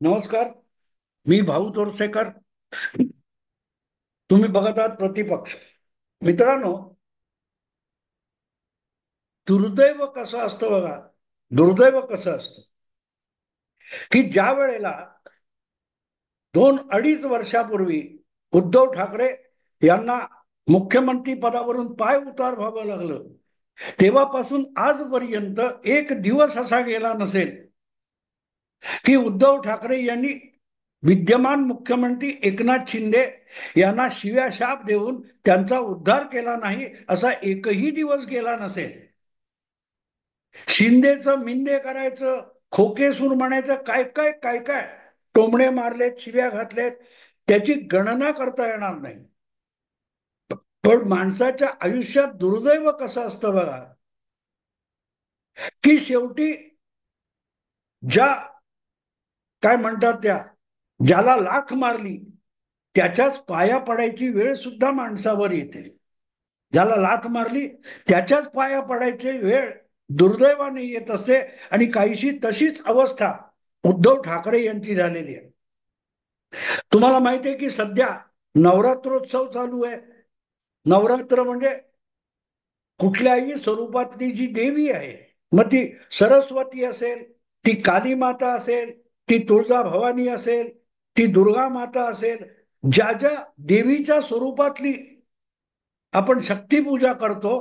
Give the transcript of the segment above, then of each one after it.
नमस्कार. मी भाऊ तोरसेकर. तुम्ही बघत आहात प्रतिपक्ष. मित्रांनो, दुर्दैव कसं असतं बघा. दुर्दैव कसं असतं की ज्या वेळेला 2-2.5 वर्षापूर्वी उद्धव ठाकरे यांना मुख्यमंत्री पदावरून पाय उतार व्हावं लागलं, तेव्हापासून आजपर्यंत एक दिवस असा गेला नसेल की उद्धव ठाकरे यांनी विद्यमान मुख्यमंत्री एकनाथ शिंदे यांना शिव्या शाप देऊन त्यांचा उद्धार केला नाही, असा एकही दिवस गेला नसेल. शिंदेचं मिंदे करायचं, खोके सूर म्हणायचं, काय काय काय काय टोमणे मारलेत, शिव्या घातलेत, त्याची गणना करता येणार नाही. पण माणसाच्या आयुष्यात दुर्दैव कसं असतं बघा, की शेवटी ज्या काय म्हणतात त्या ज्याला लाथ मारली त्याच्याच पाया पडायची वेळ सुद्धा माणसावर येते. ज्याला लाथ मारली त्याच्याच पाया पडायची वेळ दुर्दैवाने येत असते. आणि काहीशी तशीच अवस्था उद्धव ठाकरे यांची झालेली आहे. तुम्हाला माहिती आहे की सध्या नवरात्रोत्सव चालू आहे. नवरात्र म्हणजे कुठल्याही स्वरूपातली जी देवी आहे, मग ती सरस्वती असेल, ती काली माता असेल, ती तुळजा भवानी असेल, ती दुर्गा माता असेल, ज्या ज्या देवीच्या स्वरूपातली आपण शक्तीपूजा करतो,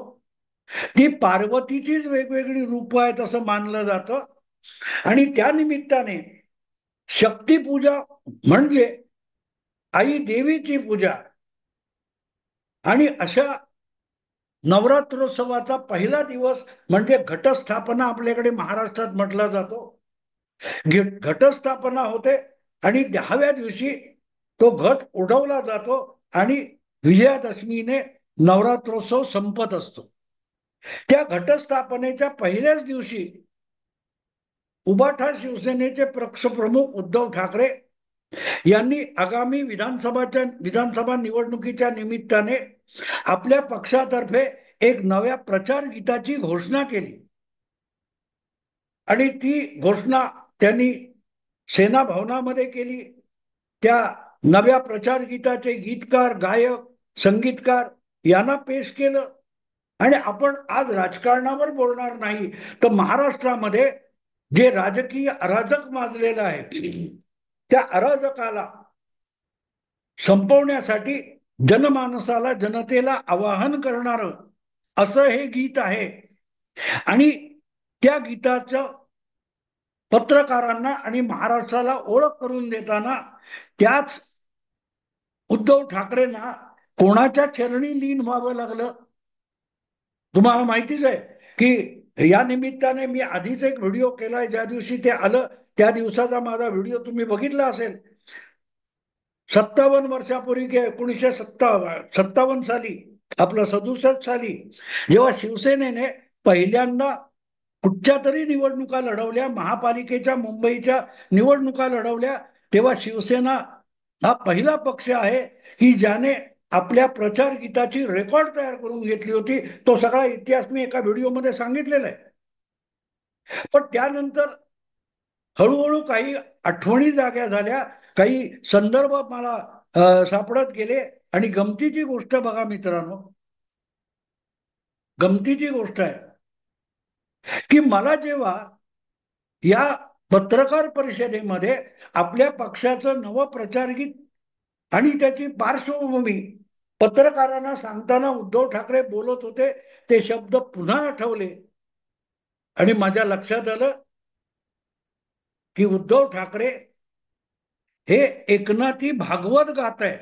ती पार्वतीचीच वेगवेगळी रूप आहेत असं मानलं जातं. आणि त्या निमित्ताने शक्तीपूजा म्हणजे आई देवीची पूजा. आणि अशा नवरात्रोत्सवाचा पहिला दिवस म्हणजे घटस्थापना आपल्याकडे महाराष्ट्रात म्हटला जातो. घटस्थापना होते आणि 10व्या दिवशी तो घट उडवला जातो आणि विजयादशमीने नवरात्रोत्सव संपत असतो. त्या घटस्थापनेच्या पहिल्याच दिवशी उबाठा शिवसेनेचे पक्षप्रमुख उद्धव ठाकरे यांनी आगामी विधानसभा निवडणुकीच्या निमित्ताने आपल्या पक्षातर्फे एक नव्या प्रचार गीताची घोषणा केली. आणि ती घोषणा त्यांनी सेना भवनामध्ये केली. त्या नव्या प्रचार गीताचे गीतकार, गायक, संगीतकार यांना पेश केलं. आणि आपण आज राजकारणावर बोलणार नाही, तर महाराष्ट्रामध्ये जे राजकीय अराजक माजलेलं आहे, त्या अराजकाला संपवण्यासाठी जनमानसाला, जनतेला आवाहन करणारं असं हे गीत आहे. आणि त्या गीताचं पत्रकारांना आणि महाराष्ट्राला ओळख करून देताना त्याच उद्धव ठाकरेंना कोणाच्या चरणी लीन व्हावं लागलं. तुम्हाला माहितीच आहे की या निमित्ताने मी आधीच एक व्हिडिओ केलाय. ज्या दिवशी ते आलं त्या दिवसाचा माझा व्हिडिओ तुम्ही बघितला असेल. 57 वर्षापूर्वी 1957 साली, आपलं 67 साली, जेव्हा शिवसेनेने पहिल्यांदा कुठच्या तरी निवडणुका लढवल्या, महापालिकेच्या मुंबईच्या निवडणुका लढवल्या, तेव्हा शिवसेना हा पहिला पक्ष आहे की ज्याने आपल्या प्रचार गीताची रेकॉर्ड तयार करून घेतली होती. तो सगळा इतिहास मी एका व्हिडिओमध्ये सांगितलेला आहे. पण त्यानंतर हळूहळू काही आठवणी जाग्या झाल्या, काही संदर्भ मला सापडत गेले. आणि गमतीची गोष्ट बघा मित्रांनो, गमतीची गोष्ट आहे की मला जेव्हा या पत्रकार परिषदेमध्ये आपल्या पक्षाचं नवं प्रचारगीत आणि त्याची पार्श्वभूमी पत्रकारांना सांगताना उद्धव ठाकरे बोलत होते, ते शब्द पुन्हा आठवले. आणि माझ्या लक्षात आलं की उद्धव ठाकरे हे एकनाथी भागवत गात आहेत.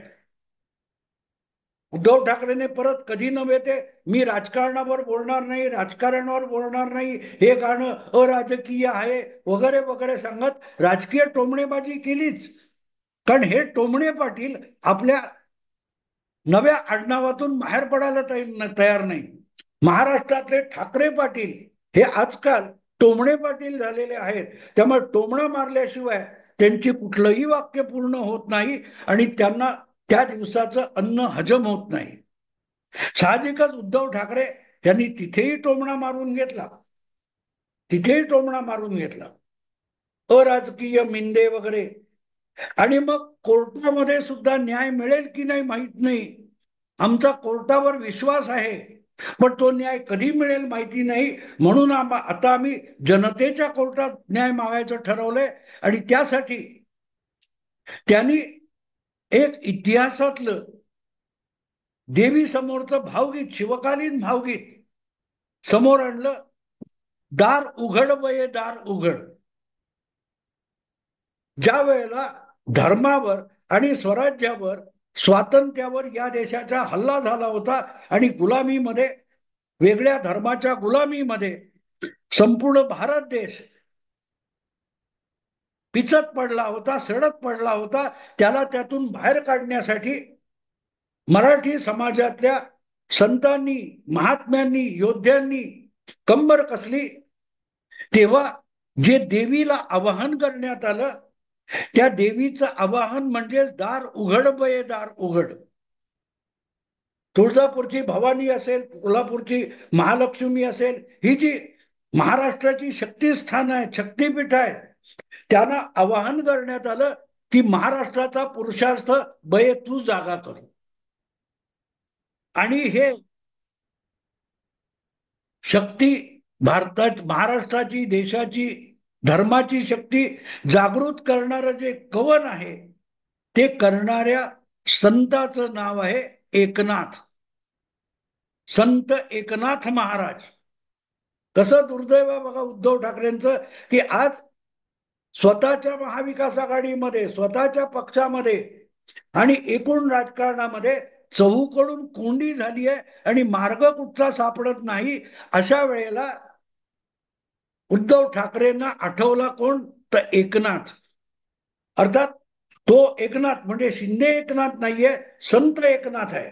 उद्धव ठाकरेने परत कधी नव्हे ते मी राजकारणावर बोलणार नाही, राजकारणावर बोलणार नाही, हे गाणं अराजकीय आहे वगैरे वगैरे सांगत राजकीय टोमणेबाजी केलीच. कारण हे टोमणे पाटील आपल्या नव्या आडनावातून बाहेर पडायला तयार नाही. महाराष्ट्रातले ठाकरे पाटील हे आजकाल टोमणे पाटील झालेले आहेत. त्यामुळे टोमणा मारल्याशिवाय त्यांची कुठलंही वाक्य पूर्ण होत नाही आणि त्यांना त्या दिवसाचं अन्न हजम होत नाही. साहजिकच उद्धव ठाकरे यांनी तिथेही टोमणा मारून घेतला, तिथेही टोमणा मारून घेतला. अराजकीय मिंदे वगैरे, आणि मग कोर्टामध्ये सुद्धा न्याय मिळेल की नाही माहित नाही. आमचा कोर्टावर विश्वास आहे, पण तो न्याय कधी मिळेल माहिती नाही. म्हणून आता आम्ही जनतेच्या कोर्टात न्याय मागायचं ठरवलंय. आणि त्यासाठी त्यांनी एक इतिहासातलं देवी समोरचं भावगीत, शिवकालीन भावगीत समोर आणलं. दार उघड बये दार उघड. ज्या वेळेला धर्मावर आणि स्वराज्यावर, स्वातंत्र्यावर या देशाचा हल्ला झाला होता आणि गुलामीमध्ये, वेगळ्या धर्माच्या गुलामीमध्ये संपूर्ण भारत देश पिचत पडला होता, सडक पडला होता, त्याला त्यातून बाहेर काढण्यासाठी मराठी समाजातल्या संतांनी, महात्म्यांनी, योद्ध्यांनी कंबर कसली. तेव्हा जे देवीला आवाहन करण्यात आलं, त्या देवीचं आवाहन म्हणजे दार उघड बये दार उघड. तुळजापूरची भवानी असेल, कोल्हापूरची महालक्ष्मी असेल, ही जी महाराष्ट्राची शक्तिस्थान आहे, शक्तीपीठ आहे, त्यांना आवाहन करण्यात आलं की महाराष्ट्राचा पुरुषार्थ बये तू जागा कर. आणि हे शक्ती, महाराष्ट्राची, देशाची, धर्माची शक्ती जागृत करणारं जे कवन आहे, ते करणाऱ्या संताचं नाव आहे एकनाथ. संत एकनाथ महाराज. कसं दुर्दैव आहे बघा उद्धव ठाकरेंचं, की आज स्वतःच्या महाविकास आघाडीमध्ये, स्वतःच्या पक्षामध्ये आणि एकूण राजकारणामध्ये चहूकडून कोंडी झाली आहे आणि मार्ग कुठचा सापडत नाही. अशा वेळेला उद्धव ठाकरेंना आठवला कोण? तर एकनाथ. अर्थात तो एकनाथ म्हणजे शिंदे एकनाथ नाहीये, संत एकनाथ आहे.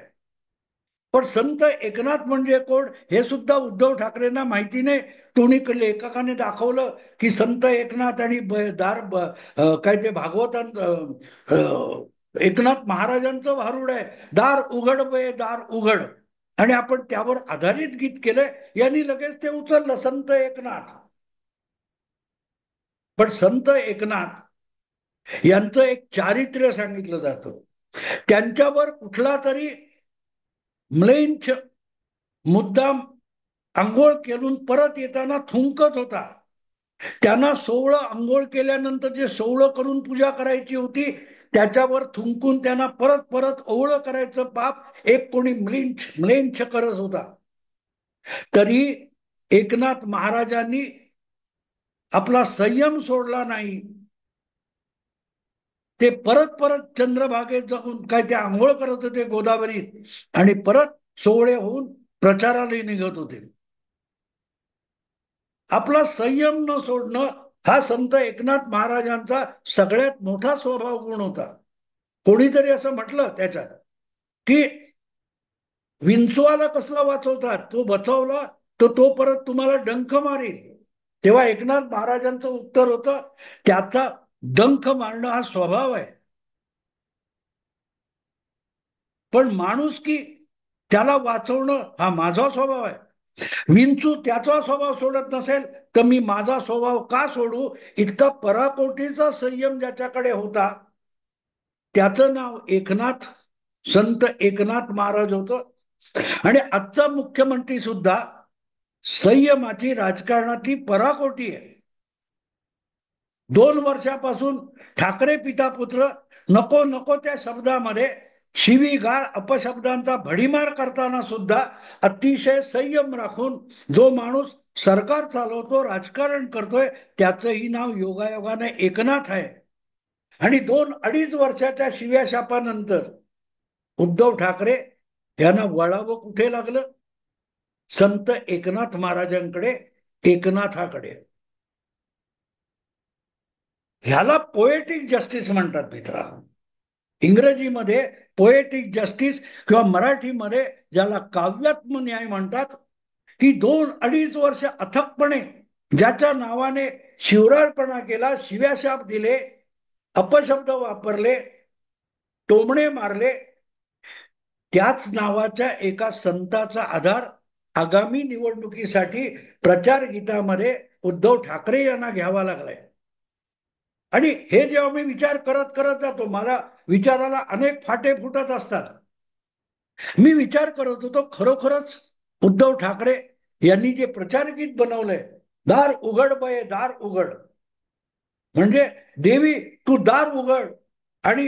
पण संत एकनाथ म्हणजे कोण हे सुद्धा उद्धव ठाकरेंना माहिती नाही. टोणी लेखकाने दाखवलं की संत एकनाथ आणि काय ते भागवतांत एकनाथ महाराजांचं भारुड आहे, दार उघड बये दार उघड, आणि आपण त्यावर आधारित गीत केलंय. यांनी लगेच ते उचललं संत एकनाथ. पण संत एकनाथ यांचं एक चारित्र्य सांगितलं जातं. त्यांच्यावर कुठला तरी म्लेंछ मुद्दाम आंघोळ केलून परत येताना थुंकत होता. त्यांना 16 आंघोळ केल्यानंतर जे 16 करून पूजा करायची होती, त्याच्यावर थुंकून त्यांना परत परत ओवळं करायचं पाप एक कोणी म्लेंछ करत होता. तरी एकनाथ महाराजांनी आपला संयम सोडला नाही. ते परत परत चंद्रभागेत जाऊन काय ते आंघोळ करत होते गोदावरीत, आणि परत सोहळे होऊन प्रचाराला निघत होते. आपला संयम न सोडणं हा संत एकनाथ महाराजांचा सगळ्यात मोठा स्वभाव गुण होता. कोणीतरी असं म्हटलं त्याच्यात की विंचवाला कसला वाचवतात, तो बचावला तर तो परत तुम्हाला डंख मारेल. तेव्हा एकनाथ महाराजांचं उत्तर होतं, त्याचा डंख मारणं हा स्वभाव आहे, पण माणूस की त्याला वाचवणं हा माझा स्वभाव आहे. विंचू त्याचा स्वभाव सोडत नसेल तर मी माझा स्वभाव का सोडू? इतका पराकोटीचा संयम ज्याच्याकडे होता, त्याचं नाव एकनाथ, संत एकनाथ महाराज होतं. आणि आजचा मुख्यमंत्री सुद्धा संयमाची, राजकारणाची पराकोटी आहे. 2 वर्षापासून ठाकरे पिता पुत्र नको नको त्या शब्दामध्ये शिवीगाळ, अपशब्दांचा भडीमार करताना सुद्धा अतिशय संयम राखून जो माणूस सरकार चालवतो, राजकारण करतोय, त्याचंही नाव योगायोगाने एकनाथ आहे. आणि 2-2.5 वर्षाच्या शिव्या शापानंतर उद्धव ठाकरे यांना वळावं कुठे लागलं? संत एकनाथ महाराजांकडे, एकनाथाकडे. ह्याला पोएटिक जस्टिस म्हणतात मित्रा. इंग्रजीमध्ये पोएटिक जस्टिस किंवा मराठीमध्ये ज्याला काव्यात्म न्याय म्हणतात, की 2-2.5 वर्ष अथकपणे ज्याच्या नावाने शिवराळपणा केला, शिव्याशाप दिले, अपशब्द वापरले, टोमणे मारले, त्याच नावाच्या एका संताचा आधार आगामी निवडणुकीसाठी प्रचार गीतामध्ये उद्धव ठाकरे यांना घ्यावा लागलाय. आणि हे जेव्हा मी विचार करत करत जातो, मला विचाराला अनेक फाटे फुटत असतात. मी विचार करत होतो, खरोखरच उद्धव ठाकरे यांनी जे प्रचार गीत बनवलंय, दार उघड बये दार उघड, म्हणजे देवी तू दार उघड आणि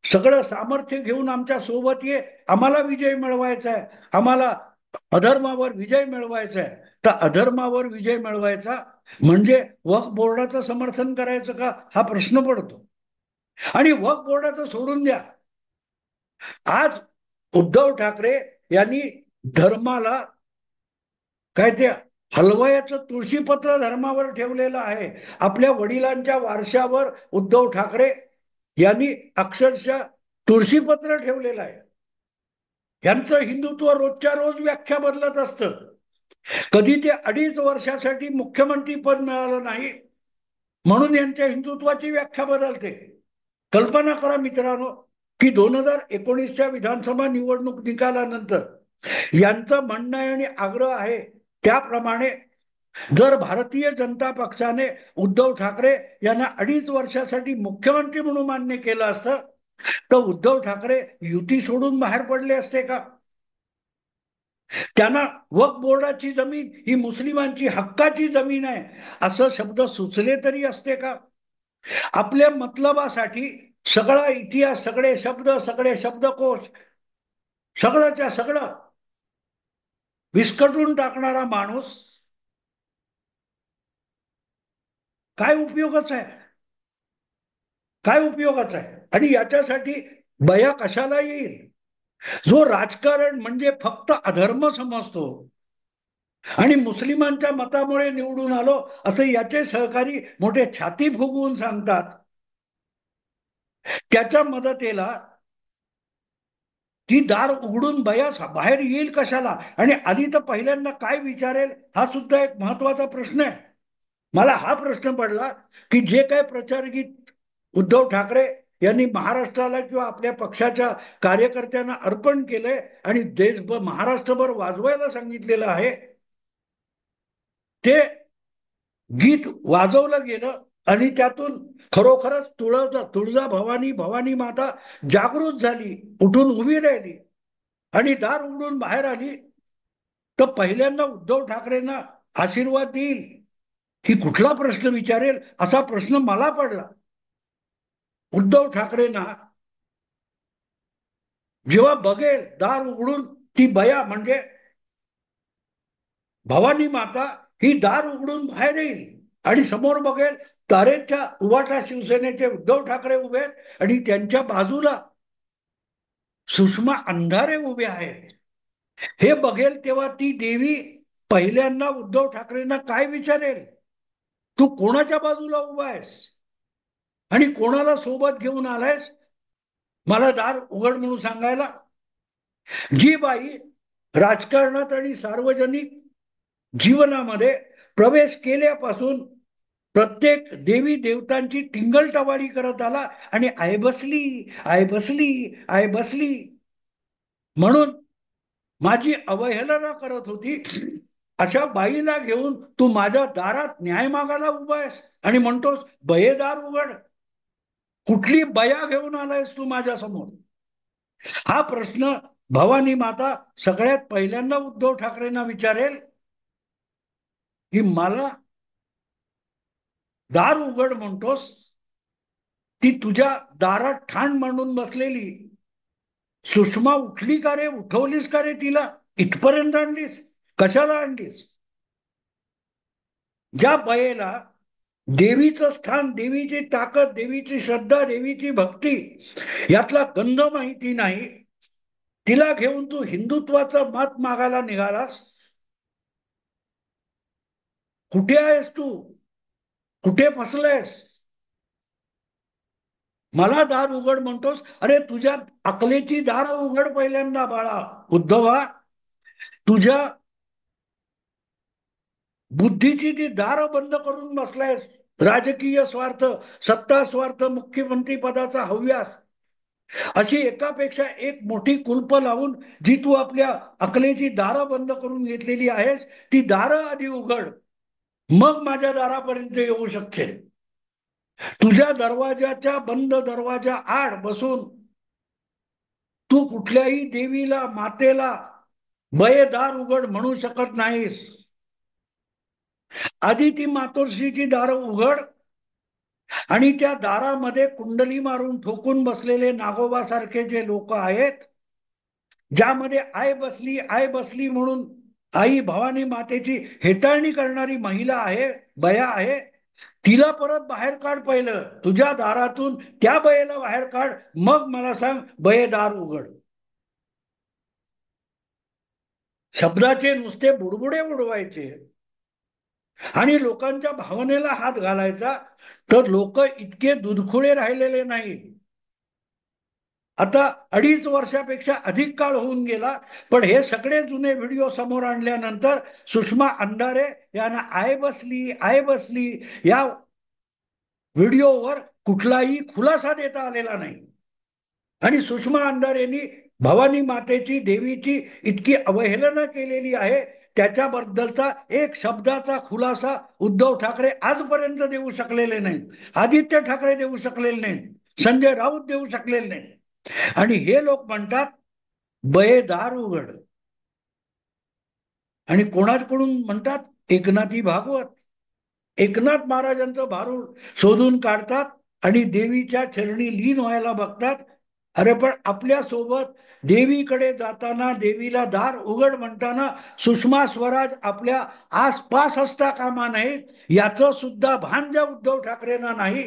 सगळं सामर्थ्य घेऊन आमच्या सोबत ये, आम्हाला विजय मिळवायचा आहे, आम्हाला अधर्मावर विजय मिळवायचा आहे. तर अधर्मावर विजय मिळवायचा म्हणजे वक्फ बोर्डाचं समर्थन करायचं का, हा प्रश्न पडतो. आणि वक्फ बोर्डाचं सोडून द्या, आज उद्धव ठाकरे यांनी धर्माला काय ते हलवयाचं तुळशीपत्र धर्मावर ठेवलेलं आहे. आपल्या वडिलांच्या वारशावर उद्धव ठाकरे यांनी अक्षरशः तुळशीपत्र ठेवलेलं आहे. यांचं हिंदुत्व रोजच्या रोज व्याख्या बदलत असतं. कधी ते 2.5 वर्षासाठी मुख्यमंत्री पद मिळालं नाही म्हणून यांच्या हिंदुत्वाची व्याख्या बदलते. कल्पना करा मित्रांनो, की 2019च्या विधानसभा निवडणूक निकालानंतर यांचं म्हणणं आणि आग्रह आहे त्याप्रमाणे जर भारतीय जनता पक्षाने उद्धव ठाकरे यांना 2.5 वर्षासाठी मुख्यमंत्री म्हणून मान्य केलं असतं, तर उद्धव ठाकरे युती सोडून बाहेर पडले असते का? त्यांना वक्फ बोर्डाची जमीन ही मुस्लिमांची हक्काची जमीन आहे असं शब्द सुचले तरी असते का? आपल्या मतलबासाठी सगळा इतिहास, सगळे शब्दकोश, सगळंच्या सगळं विस्कटून टाकणारा माणूस काय उपयोगाचा आहे? काय उपयोगाचा आहे? आणि याच्यासाठी बया कशाला येईल? जो राजकारण म्हणजे फक्त अधर्म समजतो आणि मुस्लिमांच्या मतामुळे निवडून आलो असं याचे सहकारी मोठे छाती फुगवून सांगतात, त्याच्या मदतीला ती दार उघडून बया बाहेर येईल कशाला? आणि आधी तर पहिल्यांदा काय विचारेल हा सुद्धा एक महत्वाचा प्रश्न आहे. मला हा प्रश्न पडला की जे काय प्रचारगीत उद्धव ठाकरे यांनी महाराष्ट्राला किंवा आपल्या पक्षाच्या कार्यकर्त्यांना अर्पण केलंय आणि महाराष्ट्रभर वाजवायला सांगितलेलं आहे, ते गीत वाजवलं गेलं आणि त्यातून खरोखरच तुळजा भवानी, भवानी माता जागृत झाली, उठून उभी राहिली आणि दार उघडून बाहेर आली. तर पहिल्यांदा उद्धव ठाकरेंना आशीर्वाद देईल की कुठला प्रश्न विचारेल असा प्रश्न मला पडला. उद्धव ठाकरेंना जेव्हा बघेल दार उघडून ती बया म्हणजे भवानी माता ही दार उघडून बाहेर येईल आणि समोर बघेल तारेच्या उभाटा शिवसेनेचे उद्धव ठाकरे उभे आहेत आणि त्यांच्या बाजूला सुषमा अंधारे उभे आहेत. हे बघेल तेव्हा ती देवी पहिल्यांदा उद्धव ठाकरेंना काय विचारेल, तू कोणाच्या बाजूला उभा आहेस आणि कोणाला सोबत घेऊन आलायस मला दार उघड म्हणून सांगायला? जी बाई राजकारणात आणि सार्वजनिक जीवनामध्ये प्रवेश केल्यापासून प्रत्येक देवी देवतांची टिंगलटवाळी करत आला आणि आय बसली, आय बसली, आय बसली म्हणून माझी अवहेलना करत होती, अशा बाईला घेऊन तू माझ्या दारात न्याय मागायला उभा आहेस आणि म्हणतोस बयेदार उघड. कुठली बया घेऊन आलायस तू माझ्या समोर? हा प्रश्न भवानी माता सगळ्यात पहिल्यांदा उद्धव ठाकरेंना विचारेल की मला दार उघड म्हणतोस, ती तुझ्या दारात ठाण मांडून बसलेली सुषमा उठली का रे, उठवलीस का रे तिला, इथपर्यंत आणलीस, कशाला आणलीस? ज्या बयेला देवीचं स्थान, देवीची ताकद, देवीची श्रद्धा, देवीची भक्ती यातला गंध माहिती नाही, तिला घेऊन तू हिंदुत्वाचं मत मागायला निघालास. कुठे आहेस तू? कुठे फसलायस? मला दार उघड म्हणतोस? अरे तुझ्या अकलेची दार उघड पहिल्यांदा बाळा. उद्धवा, तुझ्या बुद्धीची ती दार बंद करून बसलायस. राजकीय स्वार्थ, सत्ता स्वार्थ, मुख्यमंत्री पदाचा हव्यास अशी एकापेक्षा एक मोठी कुलप लावून जी तू आपल्या अकलेची दारं बंद करून घेतलेली आहेस, ती दारं आधी उघड, मग माझ्या दारापर्यंत येऊ शकते. तुझ्या दरवाजाच्या बंद दरवाजा आड बसून तू कुठल्याही देवीला मातेला बये दार उघड म्हणू शकत नाहीस. आधी ती मातोश्रीची दारं उघड आणि त्या दारामध्ये कुंडली मारून ठोकून बसलेले नागोबा सारखे जे लोक आहेत, ज्यामध्ये आई बसली म्हणून आई भवानी मातेची हेटाळणी करणारी महिला आहे, बया आहे, तिला परत बाहेर काढ. पहिलं तुझ्या दारातून त्या बयेला बाहेर काढ, मग मला सांग बये दार उघड. शब्दाचे नुसते बुडबुडे उडवायचे आणि लोकांच्या भावनेला हात घालायचा, तर लोक इतके दुधखुळे राहिलेले नाहीत. आता 2.5 वर्षापेक्षा अधिक काळ होऊन गेला, पण हे सगळे जुने व्हिडिओ समोर आणल्यानंतर सुषमा अंधारे यांना आय बसली या व्हिडिओवर कुठलाही खुलासा देता आलेला नाही. आणि सुषमा अंधारेंनी भवानी मातेची देवीची इतकी अवहेलना केलेली आहे, त्याच्याबद्दलचा एक शब्दाचा खुलासा उद्धव ठाकरे आजपर्यंत देऊ शकलेले नाहीत, आदित्य ठाकरे देऊ शकलेले नाहीत, संजय राऊत देऊ शकलेले नाहीत. आणि हे लोक म्हणतात बये दार उघड, आणि कोणाकडून म्हणतात? एकनाथी भागवत, एकनाथ महाराजांचं भारूड शोधून काढतात आणि देवीच्या चरणी लीन व्हायला बघतात. अरे पण आपल्या सोबत देवीकडे जाताना देवीला दार उघड म्हणताना सुषमा स्वराज आपल्या आसपास असता कामा नाहीत, याचं सुद्धा भान ज्या उद्धव ठाकरेंना नाही,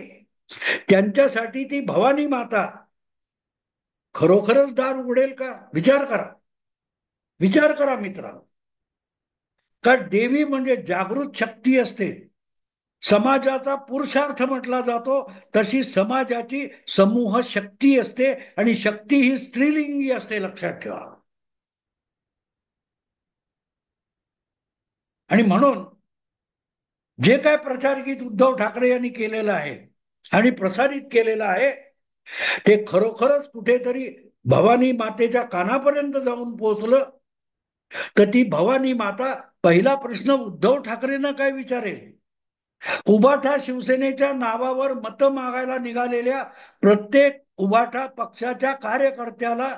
त्यांच्यासाठी ती भवानी माता खरोखरच दार उघडेल का? विचार करा, विचार करा मित्रांनो. का देवी म्हणजे जागृत शक्ती असते, समाजाचा पुरुषार्थ म्हटला जातो, तशी समाजाची समूह शक्ती असते आणि शक्ती ही स्त्रीलिंगी असते, लक्षात ठेवा. आणि म्हणून जे काय प्रचार गीत उद्धव ठाकरे यांनी केलेलं आहे आणि प्रसारित केलेलं आहे, ते खरोखरच कुठेतरी भवानी मातेच्या कानापर्यंत जाऊन पोहोचलं, तर ती भवानी माता पहिला प्रश्न उद्धव ठाकरेंना काय विचारेल? उबाठा शिवसेनेच्या नावावर मतं मागायला निघालेल्या प्रत्येक उबाठा पक्षाच्या कार्यकर्त्याला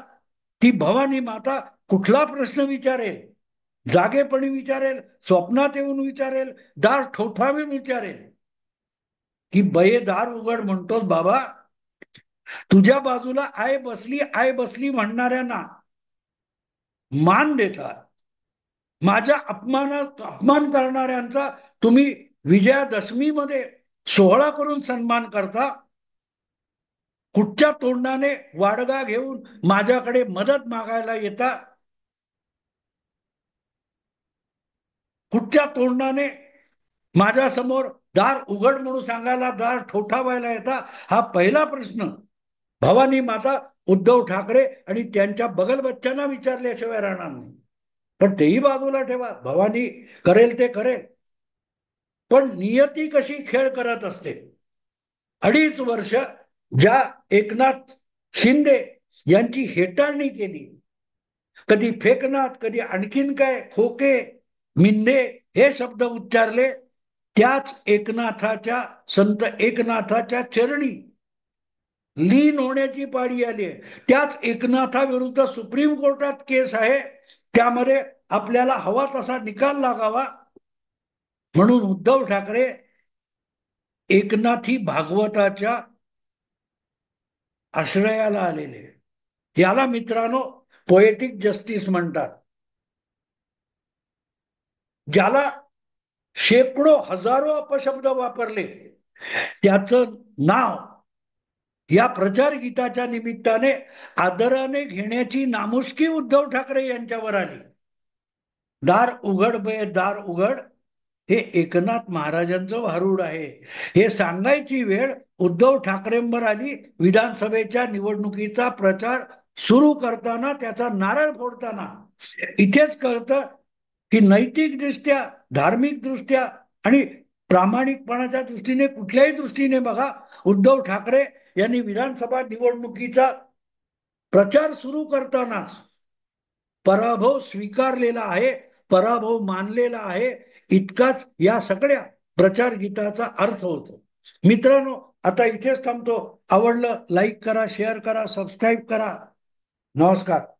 ती भवानी माता कुठला प्रश्न विचारेल? जागेपणी विचारेल, स्वप्नात येऊन विचारेल, दार ठोठावून विचारेल की बये दार उघड म्हणतोस बाबा? तुझ्या बाजूला आय बसली म्हणणाऱ्यांना मान देतात, माझ्या अपमान करणाऱ्यांचा तुम्ही विजयादशमीमध्ये सोहळा करून सन्मान करता. कुठच्या तोंडाने वाडगा घेऊन माझ्याकडे मदत मागायला येता? कुठच्या तोंडाने माझ्या समोर दार उघड म्हणून सांगायला, दार ठोठावायला येता? हा पहिला प्रश्न भवानी माता उद्धव ठाकरे आणि त्यांच्या बगल बच्च्यांना विचारल्याशिवाय राहणार नाही. पण तेही बाजूला ठेवा, भवानी करेल ते करेल, पण नियती कशी खेळ करत असते. 2.5 वर्ष ज्या एकनाथ शिंदे यांची हेटाळणी केली, कधी फेकनाथ, कधी आणखीन काय, खोके, मिंदे हे शब्द उच्चारले, त्याच एकनाथाच्या, संत एकनाथाच्या चरणी लीन होण्याची पाळी आली आहे. त्याच एकनाथाविरुद्ध सुप्रीम कोर्टात केस आहे, त्यामध्ये आपल्याला हवा तसा निकाल लागावा म्हणून उद्धव ठाकरे एकनाथी भागवताच्या आश्रयाला आलेले. याला मित्रांनो पोएटिक जस्टिस म्हणतात, ज्याला शेकडो हजारो अपशब्द वापरले, त्याचं नाव या प्रचार गीताच्या निमित्ताने आदराने घेण्याची नामुष्की उद्धव ठाकरे यांच्यावर आली. दार उघड बये दार उघड हे एकनाथ महाराजांचं भारूड आहे, हे सांगायची वेळ उद्धव ठाकरेंवर आली. विधानसभेच्या निवडणुकीचा प्रचार सुरू करताना, त्याचा नारळ फोडताना इथेच कळतं की नैतिकदृष्ट्या, धार्मिक दृष्ट्या आणि प्रामाणिकपणाच्या दृष्टीने, कुठल्याही दृष्टीने बघा, उद्धव ठाकरे यांनी विधानसभा निवडणुकीचा प्रचार सुरू करतानाच पराभव स्वीकारलेला आहे, पराभव मानलेला आहे, इतकाच या सगळ्या प्रचार गीताचा अर्थ होतो. मित्रांनो, आता इथेच थांबतो. आवडलं लाईक करा, शेअर करा, सबस्क्राईब करा. नमस्कार.